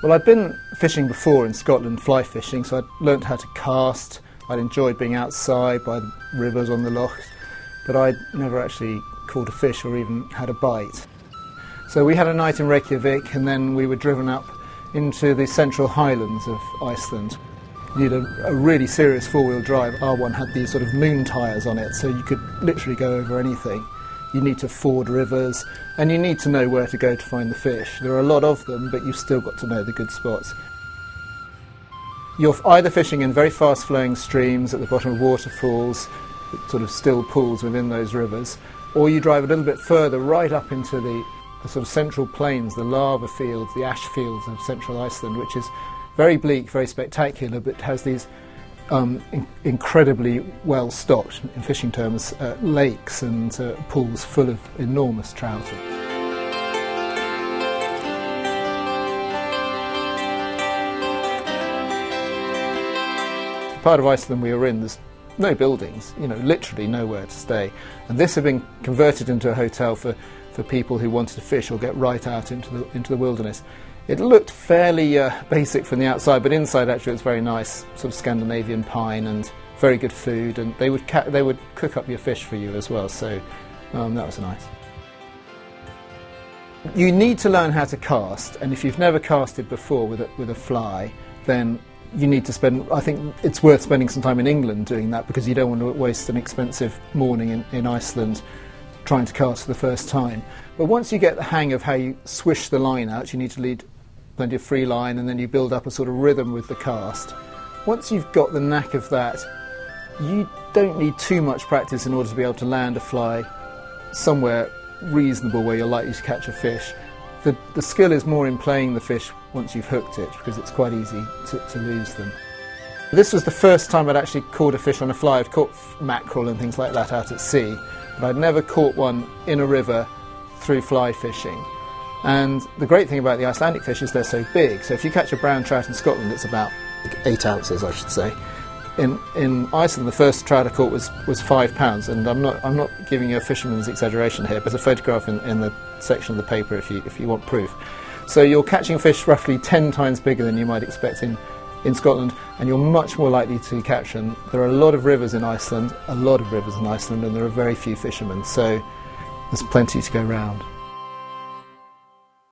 Well, I'd been fishing before in Scotland, fly fishing, so I'd learnt how to cast. I'd enjoyed being outside by the rivers on the lochs, but I'd never actually caught a fish or even had a bite. So we had a night in Reykjavik, and then we were driven up into the central highlands of Iceland. You need a really serious four-wheel drive. Our one had these sort of moon tyres on it, so you could literally go over anything. You need to ford rivers, and you need to know where to go to find the fish. There are a lot of them, but you've still got to know the good spots. You're either fishing in very fast-flowing streams at the bottom of waterfalls, sort of still pools within those rivers, or you drive a little bit further right up into the sort of central plains, the lava fields, the ash fields of central Iceland, which is very bleak, very spectacular, but has these incredibly well stocked, in fishing terms, lakes and pools full of enormous trout. The part of Iceland we were in, there's no buildings, literally nowhere to stay, and this had been converted into a hotel for people who wanted to fish or get right out into the wilderness. It looked fairly basic from the outside, but inside actually it was very nice, sort of Scandinavian pine and very good food, and they would cook up your fish for you as well, so that was nice. You need to learn how to cast, and if you've never casted before with a fly, then you need to spend, I think it's worth spending some time in England doing that, because you don't want to waste an expensive morning in Iceland trying to cast for the first time. But once you get the hang of how you swish the line out, you need to lead plenty of free line, and then you build up a sort of rhythm with the cast. Once you've got the knack of that, you don't need too much practice in order to be able to land a fly somewhere reasonable where you're likely to catch a fish. The skill is more in playing the fish once you've hooked it, because it's quite easy to lose them. This was the first time I'd actually caught a fish on a fly. I've caught mackerel and things like that out at sea, but I'd never caught one in a river through fly fishing. And the great thing about the Icelandic fish is they're so big, so if you catch a brown trout in Scotland, it's about 8 ounces, I should say. In Iceland, the first trout I caught was £5, and I'm not giving you a fisherman's exaggeration here. There's a photograph in the section of the paper if you want proof. So you're catching fish roughly 10 times bigger than you might expect in Scotland, and you're much more likely to catch them. There are a lot of rivers in Iceland, and there are very few fishermen, so there's plenty to go round.